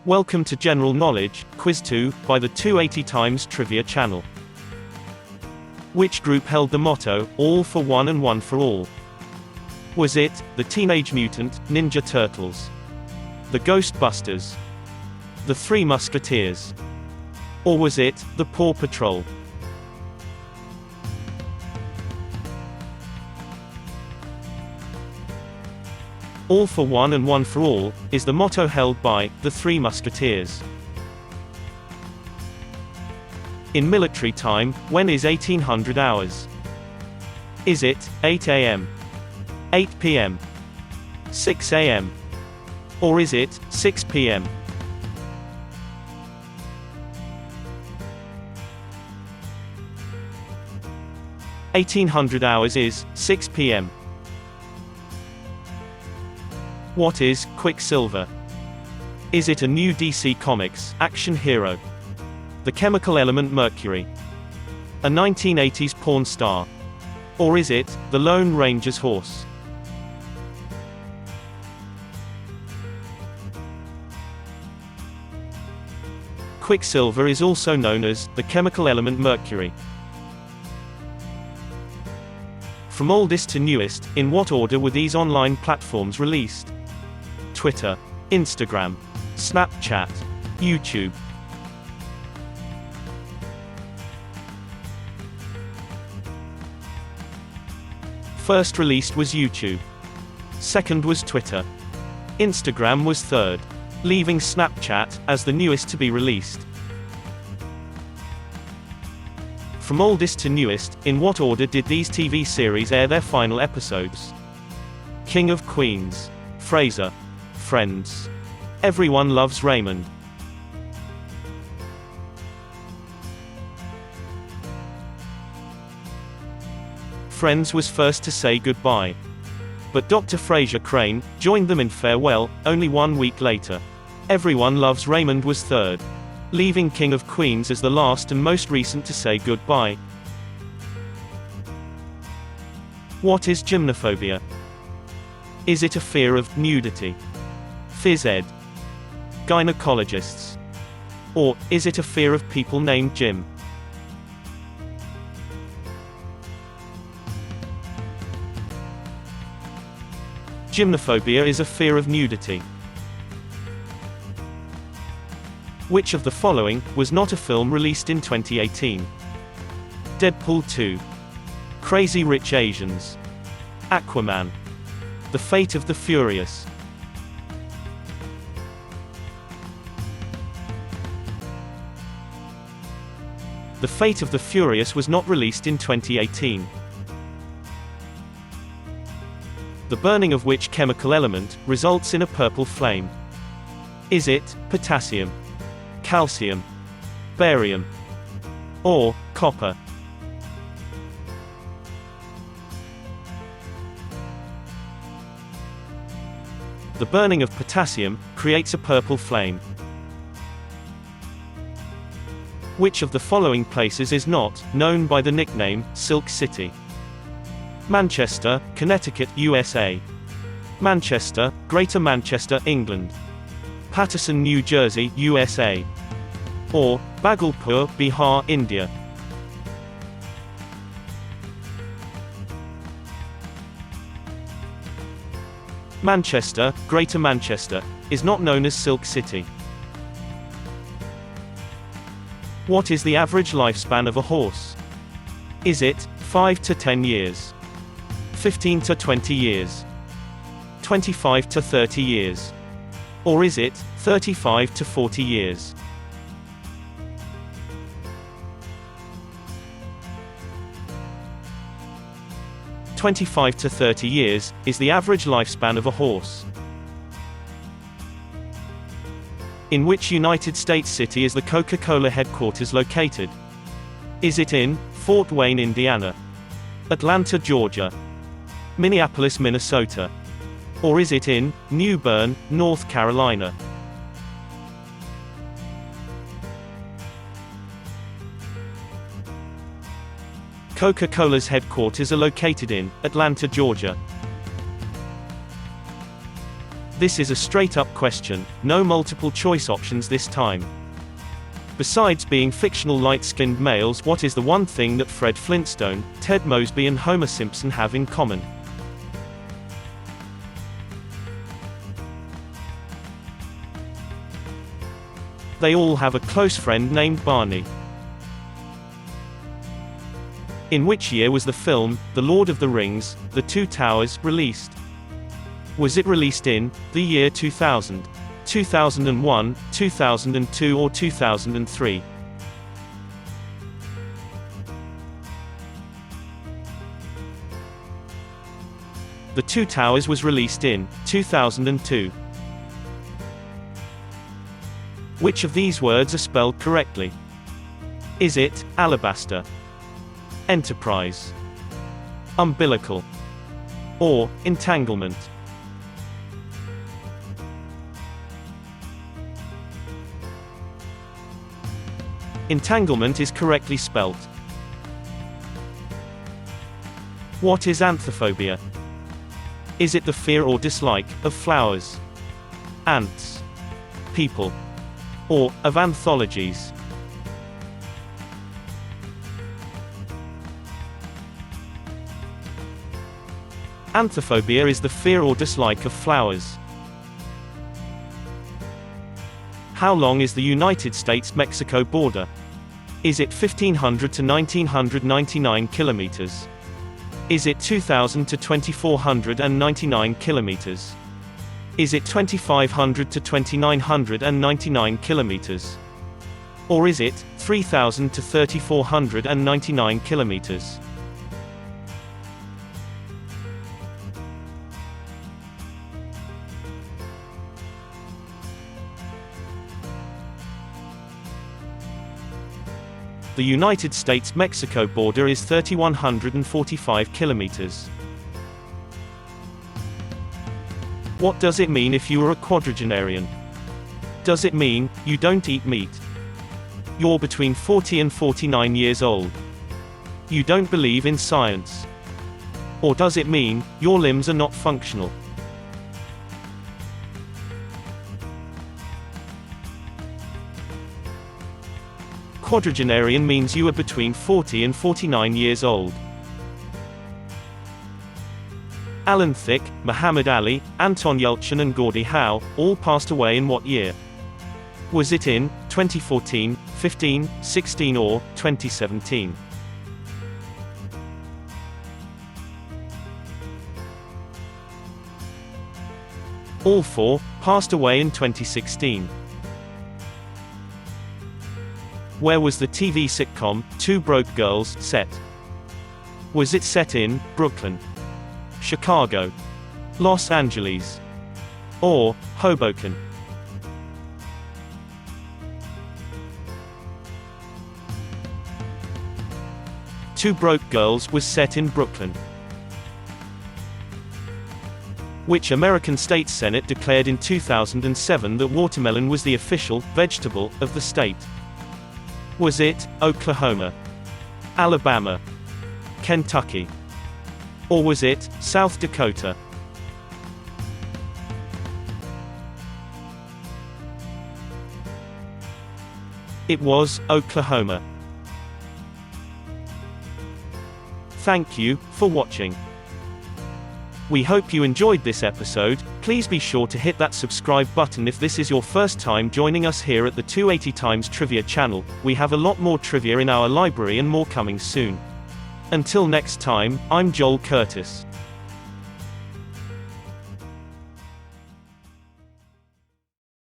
Welcome to General Knowledge, Quiz 2, by the 280 Times Trivia channel. Which group held the motto, all for one and one for all? Was it the Teenage Mutant Ninja Turtles, the Ghostbusters, the Three Musketeers, or was it the Paw Patrol? All for one and one for all is the motto held by the Three Musketeers. In military time, when is 1800 hours? Is it 8 a.m., 8 p.m., 6 a.m., or is it 6 p.m.? (1800 is 6 p.m.) What is Quicksilver? Is it a new DC Comics action hero, the chemical element mercury, a 1980s porn star, or is it the Lone Ranger's horse? Quicksilver is also known as the chemical element mercury. From oldest to newest, in what order were these online platforms released? Twitter, Instagram, Snapchat, YouTube. First released was YouTube. Second was Twitter. Instagram was third, leaving Snapchat as the newest to be released. From oldest to newest, in what order did these TV series air their final episodes? King of Queens, Frasier, Friends, Everyone Loves Raymond. Friends was first to say goodbye, but Dr. Frasier Crane joined them in farewell only 1 week later. Everyone Loves Raymond was third, leaving King of Queens as the last and most recent to say goodbye. What is gymnophobia? Is it a fear of nudity, phys ed, gynecologists, or is it a fear of people named Jim? Gymnophobia is a fear of nudity. Which of the following was not a film released in 2018? Deadpool 2, Crazy Rich Asians, Aquaman, The Fate of the Furious. The Fate of the Furious was not released in 2018. The burning of which chemical element results in a purple flame? Is it potassium, calcium, barium, or copper? The burning of potassium creates a purple flame. Which of the following places is not known by the nickname Silk City? Manchester, Connecticut, USA. Manchester, Greater Manchester, England. Paterson, New Jersey, USA. Or Bhagalpur, Bihar, India. Manchester, Greater Manchester, is not known as Silk City. What is the average lifespan of a horse? Is it 5 to 10 years? 15 to 20 years? 25 to 30 years? Or is it 35 to 40 years? (25 to 30 years is the average lifespan of a horse. In which United States city is the Coca-Cola headquarters located? Is it in Fort Wayne, Indiana, Atlanta, Georgia, Minneapolis, Minnesota, or is it in New Bern, North Carolina? Coca-Cola's headquarters are located in Atlanta, Georgia. This is a straight-up question, no multiple choice options this time. Besides being fictional light-skinned males, what is the one thing that Fred Flintstone, Ted Mosby and Homer Simpson have in common? They all have a close friend named Barney. In which year was the film, The Lord of the Rings, The Two Towers, released? Was it released in the year 2000, 2001, 2002 or 2003? The Two Towers was released in 2002. Which of these words are spelled correctly? Is it alabaster, enterprise, umbilical, or entanglement? Entanglement is correctly spelt. What is anthophobia? Is it the fear or dislike of flowers, ants, people, or of anthologies? Anthophobia is the fear or dislike of flowers. How long is the United States-Mexico border? Is it 1,500 to 1,999 kilometers? Is it 2,000 to 2,499 kilometers? Is it 2,500 to 2,999 kilometers? Or is it 3,000 to 3,499 kilometers? The United States-Mexico border is 3,145 kilometers. What does it mean if you are a quadragenarian? Does it mean you don't eat meat? You're between 40 and 49 years old. You don't believe in science? Or does it mean your limbs are not functional? Quadragenarian means you are between 40 and 49 years old. Alan Thicke, Muhammad Ali, Anton Yelchin and GORDIE HOWE all passed away in what year? Was it in 2014, 15, 16 or 2017? All four passed away in 2016. Where was the TV sitcom, Two Broke Girls, set? Was it set in Brooklyn, Chicago, Los Angeles, or Hoboken? Two Broke Girls was set in Brooklyn. Which American state senate declared in 2007 that watermelon was the official vegetable of the state? Was it Oklahoma, Alabama, Kentucky, or was it South Dakota? It was Oklahoma. Thank you for watching. We hope you enjoyed this episode. Please be sure to hit that subscribe button if this is your first time joining us here at the 280 Times Trivia channel. We have a lot more trivia in our library and more coming soon. Until next time, I'm Joel Curtis.